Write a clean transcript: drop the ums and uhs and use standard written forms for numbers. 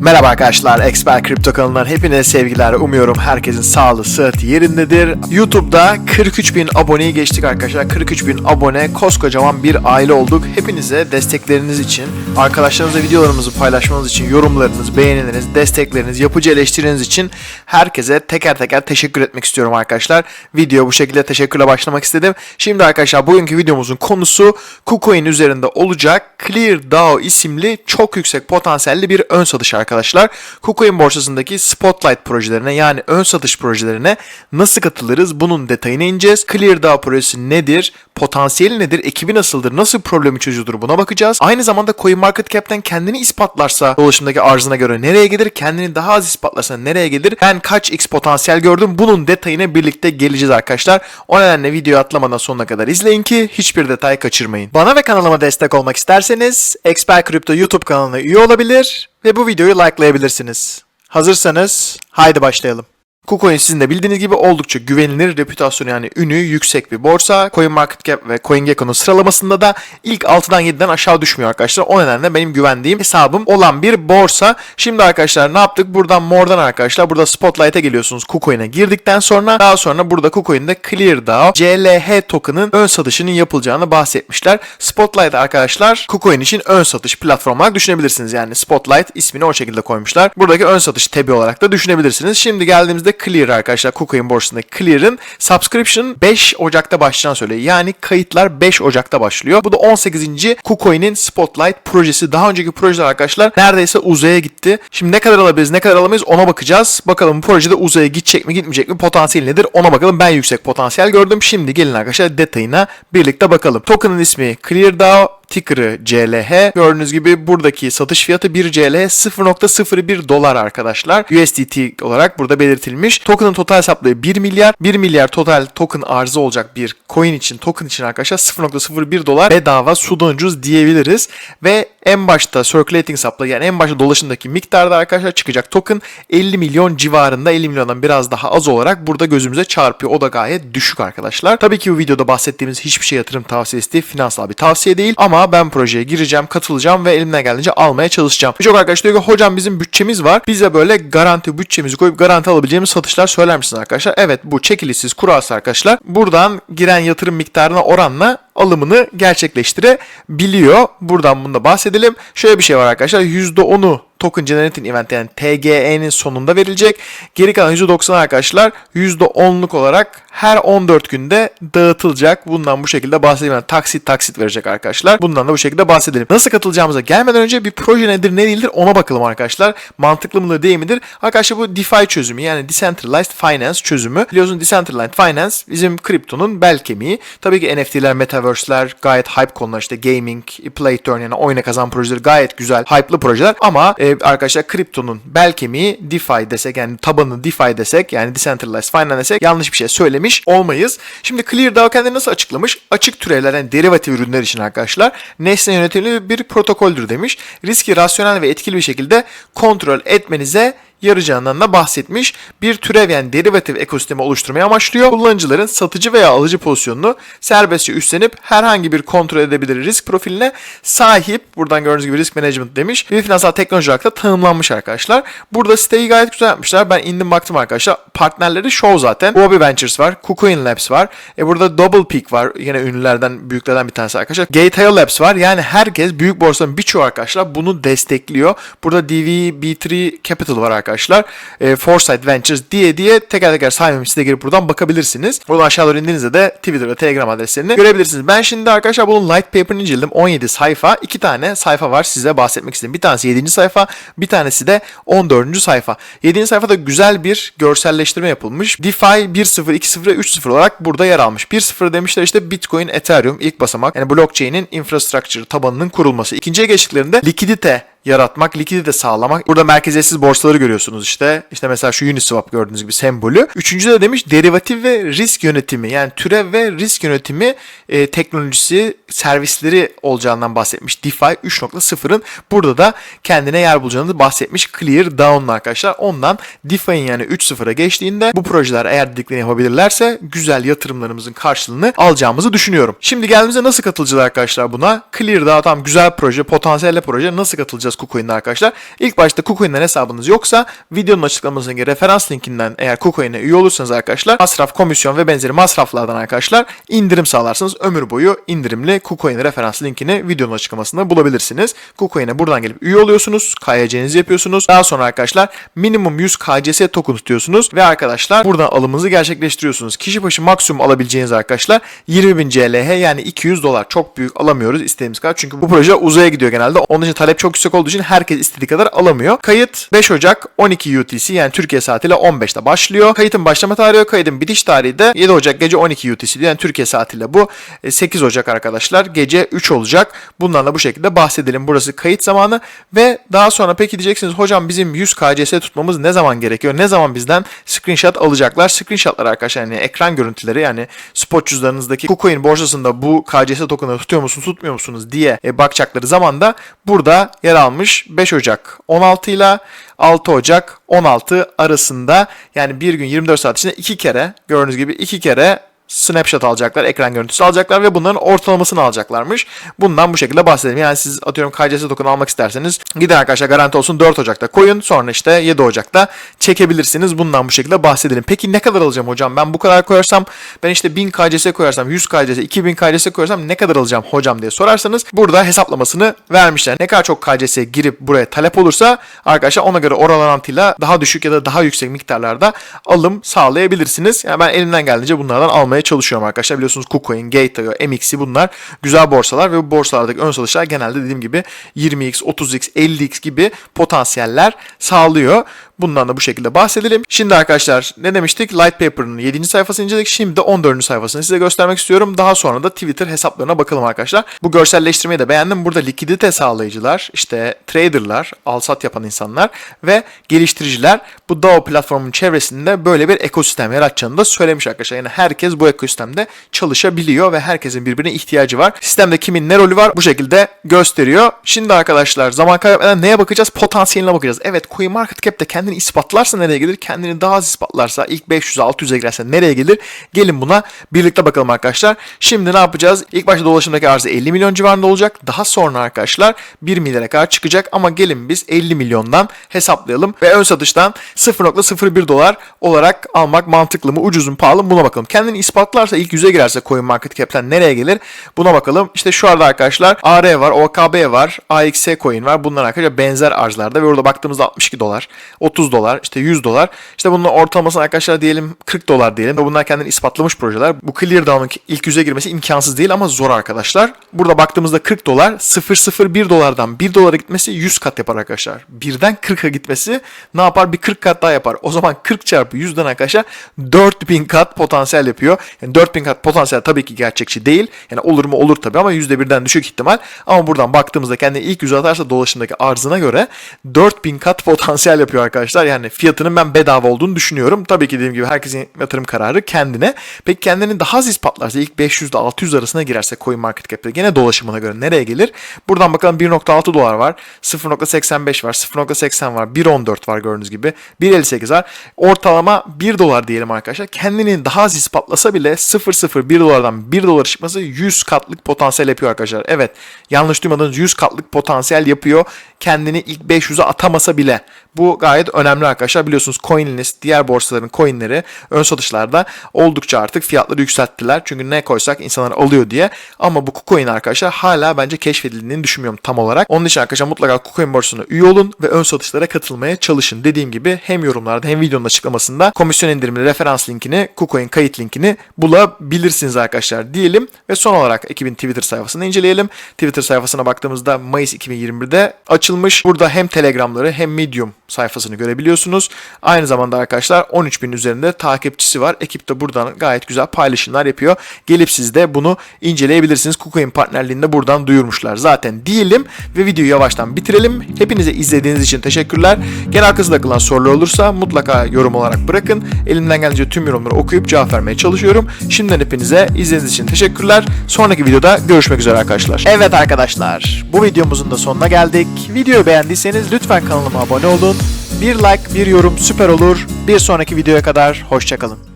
Merhaba arkadaşlar, Expert Kripto kanalından hepinize sevgiler. Umuyorum herkesin sağlığı, sıhhati yerindedir. YouTube'da 43.000 aboneyi geçtik arkadaşlar. 43.000 abone, koskocaman bir aile olduk. Hepinize destekleriniz için, arkadaşlarınızla videolarımızı paylaşmanız için, yorumlarınız, beğenileriniz, destekleriniz, yapıcı eleştiriniz için herkese teker teker teşekkür etmek istiyorum arkadaşlar. Video bu şekilde teşekkürle başlamak istedim. Şimdi arkadaşlar bugünkü videomuzun konusu KuCoin üzerinde olacak ClearDAO isimli çok yüksek potansiyelli bir ön satış arkadaşlar. KuCoin borsasındaki Spotlight projelerine yani ön satış projelerine nasıl katılırız? Bunun detayına ineceğiz. ClearDAO projesi nedir? Potansiyeli nedir? Ekibi nasıldır? Nasıl problemi çözüyordur? Buna bakacağız. Aynı zamanda CoinMarketCap'ten kendini ispatlarsa dolaşımdaki arzına göre nereye gelir? Kendini daha az ispatlarsa nereye gelir? Ben kaç x potansiyel gördüm? Bunun detayına birlikte geleceğiz arkadaşlar. O nedenle videoyu atlamadan sonuna kadar izleyin ki hiçbir detay kaçırmayın. Bana ve kanalıma destek olmak isterseniz Expert Crypto YouTube kanalına üye olabilir ve bu videoyu likelayabilirsiniz. Hazırsanız haydi başlayalım. KuCoin sizin de bildiğiniz gibi oldukça güvenilir, reputasyonu yani ünü yüksek bir borsa. CoinMarketCap ve CoinGecko'nun sıralamasında da ilk 6'dan 7'den aşağı düşmüyor arkadaşlar. O nedenle benim güvendiğim hesabım olan bir borsa. Şimdi arkadaşlar ne yaptık? Buradan mordan arkadaşlar burada Spotlight'a geliyorsunuz KuCoin'e girdikten sonra. Daha sonra burada KuCoin'de ClearDAO CLH token'ın ön satışının yapılacağını bahsetmişler. Spotlight arkadaşlar KuCoin için ön satış platformu olarak düşünebilirsiniz. Yani Spotlight ismini o şekilde koymuşlar. Buradaki ön satış tabi olarak da düşünebilirsiniz. Şimdi geldiğimizde Clear arkadaşlar, KuCoin borsasındaki Clear'ın subscription 5 Ocak'ta başlayacağını söylüyor. Yani kayıtlar 5 Ocak'ta başlıyor. Bu da 18. KuCoin'in Spotlight projesi. Daha önceki projeler arkadaşlar neredeyse uzaya gitti. Şimdi ne kadar alabiliriz, ne kadar alamayız ona bakacağız. Bakalım bu projede uzaya gidecek mi, gitmeyecek mi, potansiyel nedir ona bakalım. Ben yüksek potansiyel gördüm. Şimdi gelin arkadaşlar detayına birlikte bakalım. Token'ın ismi ClearDAO. Ticker'ı CLH. Gördüğünüz gibi buradaki satış fiyatı 1 CLH 0.01 dolar arkadaşlar. USDT olarak burada belirtilmiş. Token'ın total hesaplığı 1 milyar. 1 milyar total token arzı olacak bir coin için, token için arkadaşlar 0.01 dolar bedava sudan ucuz diyebiliriz. Ve en başta circulating supply yani en başta dolaşımdaki miktarda arkadaşlar çıkacak token 50 milyon civarında, 50 milyondan biraz daha az olarak burada gözümüze çarpıyor. O da gayet düşük arkadaşlar. Tabii ki bu videoda bahsettiğimiz hiçbir şey yatırım tavsiyesi değil, finansal bir tavsiye değil ama ben projeye gireceğim, katılacağım ve elimden geldiğince almaya çalışacağım. Birçok arkadaş diyor ki hocam bizim bütçemiz var. Bize böyle garanti bütçemizi koyup garanti alabileceğimiz satışlar söyler misiniz arkadaşlar? Evet, bu çekilişsiz kurası arkadaşlar. Buradan giren yatırım miktarına oranla alımını gerçekleştirebiliyor. Buradan bunu da bahsedelim. Şöyle bir şey var arkadaşlar. %10'u Token Generating Event yani TGE'nin sonunda verilecek. Geri kalan %90 arkadaşlar %10'luk olarak her 14 günde dağıtılacak. Bundan bu şekilde bahsedelim. Yani taksit verecek arkadaşlar. Bundan da bu şekilde bahsedelim. Nasıl katılacağımıza gelmeden önce bir proje nedir ne değildir ona bakalım arkadaşlar. Mantıklı mıdır değil midir? Arkadaşlar bu DeFi çözümü yani Decentralized Finance çözümü. Biliyorsunuz Decentralized Finance bizim kriptonun bel kemiği. Tabii ki NFT'ler, Metaverse'ler gayet hype konular. İşte gaming, play to earn yani oyuna kazan projeleri gayet güzel, hype'lı projeler ama arkadaşlar kriptonun bel kemiği DeFi desek yani tabanı DeFi desek yani Decentralized Finance desek yanlış bir şey söylemiş olmayız. Şimdi ClearDAO kendini nasıl açıklamış? Açık türevler yani derivatif ürünler için arkadaşlar nesne yönetimli bir protokoldür demiş. Riski rasyonel ve etkili bir şekilde kontrol etmenize yarayacağından da bahsetmiş. Bir türev yani derivatif ekosistemi oluşturmayı amaçlıyor. Kullanıcıların satıcı veya alıcı pozisyonunu serbestçe üstlenip herhangi bir kontrol edebilir risk profiline sahip. Buradan gördüğünüz gibi risk management demiş. Bir finansal teknoloji olarak da tanımlanmış arkadaşlar. Burada siteyi gayet güzel yapmışlar. Ben indim baktım arkadaşlar. Partnerleri Show zaten. Huobi Ventures var. KuCoin Labs var. Burada Double Peak var. Yine ünlülerden, büyüklerden bir tanesi arkadaşlar. Gateway Labs var. Yani herkes büyük borsanın birçoğu arkadaşlar bunu destekliyor. Burada DVB3 Capital var arkadaşlar. Foresight Ventures diye teker teker saymam size girip buradan bakabilirsiniz. Buradan aşağı doğru indiğinizde de Twitter ve Telegram adreslerini görebilirsiniz. Ben şimdi arkadaşlar bunun light paper'ını inceledim. 17 sayfa. 2 tane sayfa var size bahsetmek istedim. Bir tanesi 7. sayfa, bir tanesi de 14. sayfa. 7. sayfada güzel bir görselleştirme yapılmış. DeFi 1.0, 2.0 ve 3.0 olarak burada yer almış. 1.0 demişler işte Bitcoin, Ethereum ilk basamak. Yani blockchain'in infrastructure tabanının kurulması. İkinciye geçtiklerinde likidite yaratmak, likidite sağlamak. Burada merkeziyetsiz borsaları görüyorsunuz işte. İşte mesela şu Uniswap gördüğünüz gibi sembolü. Üçüncü de demiş derivatif ve risk yönetimi. Yani türev ve risk yönetimi teknolojisi, servisleri olacağından bahsetmiş. DeFi 3.0'ın burada da kendine yer bulacağını bahsetmiş ClearDAO'nun arkadaşlar. Ondan DeFi'nin yani 3.0'a geçtiğinde bu projeler eğer dediklerini yapabilirlerse güzel yatırımlarımızın karşılığını alacağımızı düşünüyorum. Şimdi geldiğimizde nasıl katılacağız arkadaşlar buna? ClearDAO tam güzel proje, potansiyelli proje. Nasıl katılacağız yapacağız KuCoin'de arkadaşlar. İlk başta KuCoin'den hesabınız yoksa videonun açıklamasındaki referans linkinden eğer KuCoin'e üye olursanız arkadaşlar masraf, komisyon ve benzeri masraflardan arkadaşlar indirim sağlarsınız. Ömür boyu indirimli KuCoin referans linkini videonun açıklamasında bulabilirsiniz. KuCoin'e buradan gelip üye oluyorsunuz. KYC'nizi yapıyorsunuz. Daha sonra arkadaşlar minimum 100 KCS token tutuyorsunuz ve arkadaşlar buradan alımınızı gerçekleştiriyorsunuz. Kişi başı maksimum alabileceğiniz arkadaşlar 20.000 CLH yani $200. Çok büyük alamıyoruz istediğimiz kadar. Çünkü bu proje uzaya gidiyor genelde. Onun için talep çok yüksek olduğu için herkes istediği kadar alamıyor. Kayıt 5 Ocak 12 UTC yani Türkiye saatiyle 15'te başlıyor. Kayıtın başlama tarihi, kaydın bitiş tarihi de 7 Ocak gece 12 UTC yani Türkiye saatiyle bu 8 Ocak arkadaşlar gece 3 olacak. Bundan da bu şekilde bahsedelim. Burası kayıt zamanı ve daha sonra peki diyeceksiniz hocam bizim 100 KCS tutmamız ne zaman gerekiyor? Ne zaman bizden screenshot alacaklar? Screenshotlar arkadaşlar yani ekran görüntüleri yani spot cüzdanınızdaki KuCoin borsasında bu KCS token'ı tutuyor musunuz tutmuyor musunuz diye bakacakları zaman da burada yer almış 5 Ocak 16 ile 6 Ocak 16 arasında yani bir gün 24 saat içinde 2 kere gördüğünüz gibi 2 kere snapshot alacaklar, ekran görüntüsü alacaklar ve bunların ortalamasını alacaklarmış. Bundan bu şekilde bahsedelim. Yani siz atıyorum KCS token almak isterseniz gidin arkadaşlar garanti olsun 4 Ocak'ta koyun. Sonra işte 7 Ocak'ta çekebilirsiniz. Bundan bu şekilde bahsedelim. Peki ne kadar alacağım hocam? Ben bu kadar koyarsam ben işte 1000 KCS koyarsam 100 KCS 2000 KCS koyarsam ne kadar alacağım hocam diye sorarsanız burada hesaplamasını vermişler. Ne kadar çok KCS girip buraya talep olursa arkadaşlar ona göre oran orantıyla daha düşük ya da daha yüksek miktarlarda alım sağlayabilirsiniz. Yani ben elimden geldiğince bunlardan almaya çalışıyorum arkadaşlar. Biliyorsunuz KuCoin, Gate.io, MXC bunlar güzel borsalar ve bu borsalardaki ön satışlar genelde dediğim gibi 20x, 30x, 50x gibi potansiyeller sağlıyor. Bundan da bu şekilde bahsedelim. Şimdi arkadaşlar ne demiştik? Light Paper'ın 7. sayfasını inceledik. Şimdi de 14. sayfasını size göstermek istiyorum. Daha sonra da Twitter hesaplarına bakalım arkadaşlar. Bu görselleştirmeyi de beğendim. Burada likidite sağlayıcılar, işte traderlar, al-sat yapan insanlar ve geliştiriciler bu DAO platformunun çevresinde böyle bir ekosistem yaratacağını da söylemiş arkadaşlar. Yani herkes bu ekosistemde çalışabiliyor ve herkesin birbirine ihtiyacı var. Sistemde kimin ne rolü var bu şekilde gösteriyor. Şimdi arkadaşlar zaman kaybetmeden neye bakacağız? Potansiyeline bakacağız. Evet, CoinMarketCap'te kendini ispatlarsa nereye gelir? Kendini daha az ispatlarsa ilk 500'e 600'e girerse nereye gelir? Gelin buna birlikte bakalım arkadaşlar. Şimdi ne yapacağız? İlk başta dolaşımdaki arzı 50 milyon civarında olacak. Daha sonra arkadaşlar 1 milyara kadar çıkacak ama gelin biz 50 milyondan hesaplayalım ve ön satıştan 0.01 dolar olarak almak mantıklı mı? Ucuz mu? Pahalı mı? Buna bakalım. Kendini ispatlarsa ilk 100'e girerse CoinMarketCap'ten nereye gelir? Buna bakalım. İşte şu arada arkadaşlar AR var, OKB var, AXS coin var. Bunlar arkadaşlar benzer arzlarda ve orada baktığımızda 62 dolar, 30 dolar, işte 100 dolar. İşte bunun ortalamasını arkadaşlar diyelim 40 dolar diyelim. Ve bunlar kendini ispatlamış projeler. Bu Cleardawn'un ilk 100'e girmesi imkansız değil ama zor arkadaşlar. Burada baktığımızda 40 dolar, 0.01 dolardan 1 dolara gitmesi 100 kat yapar arkadaşlar. Birden 40'a gitmesi ne yapar? Bir 40 kat daha yapar. O zaman 40 çarpı 100'den arkadaşlar 4000 kat potansiyel yapıyor. Yani 4000 kat potansiyel tabii ki gerçekçi değil. Yani olur mu olur tabii ama %1'den düşük ihtimal. Ama buradan baktığımızda kendini ilk 100'e atarsa dolaşımdaki arzına göre 4000 kat potansiyel yapıyor arkadaşlar. Yani fiyatının ben bedava olduğunu düşünüyorum. Tabii ki dediğim gibi herkesin yatırım kararı kendine. Peki kendini daha az ispatlarsa ilk 500 ile 600 arasına girerse CoinMarketCap'te gene dolaşımına göre nereye gelir? Buradan bakalım 1.6 dolar var. 0.85 var. 0.80 var. 1.14 var gördüğünüz gibi. 1.58 var. Ortalama 1 dolar diyelim arkadaşlar. Kendini daha az ispatlasa bile 0.01 dolardan 1 dolara çıkması 100 katlık potansiyel yapıyor arkadaşlar. Evet, yanlış duymadınız, 100 katlık potansiyel yapıyor. Kendini ilk 500'e atamasa bile. Bu gayet önemli arkadaşlar. Biliyorsunuz CoinList, diğer borsaların coinleri ön satışlarda oldukça artık fiyatları yükselttiler. Çünkü ne koysak insanlar alıyor diye. Ama bu KuCoin arkadaşlar hala bence keşfedildiğini düşünmüyorum tam olarak. Onun için arkadaşlar mutlaka KuCoin borsasına üye olun ve ön satışlara katılmaya çalışın. Dediğim gibi hem yorumlarda hem videonun açıklamasında komisyon indirimli referans linkini, KuCoin kayıt linkini bulabilirsiniz arkadaşlar diyelim. Ve son olarak ekibin Twitter sayfasını inceleyelim. Twitter sayfasına baktığımızda Mayıs 2021'de açılmış. Burada hem Telegram'ları hem Medium sayfasını görebiliyorsunuz. Aynı zamanda arkadaşlar 13.000 üzerinde takipçisi var. Ekip de buradan gayet güzel paylaşımlar yapıyor. Gelip siz de bunu inceleyebilirsiniz. KuCoin partnerliğini de buradan duyurmuşlar zaten diyelim ve videoyu yavaştan bitirelim. Hepinize izlediğiniz için teşekkürler. Gene arkasında takılan sorular olursa mutlaka yorum olarak bırakın. Elimden gelince tüm yorumları okuyup cevap vermeye çalışıyorum. Şimdiden hepinize izlediğiniz için teşekkürler. Sonraki videoda görüşmek üzere arkadaşlar. Evet arkadaşlar, bu videomuzun da sonuna geldik. Videoyu beğendiyseniz lütfen kanalıma abone olun. Bir like, bir yorum süper olur. Bir sonraki videoya kadar hoşça kalın.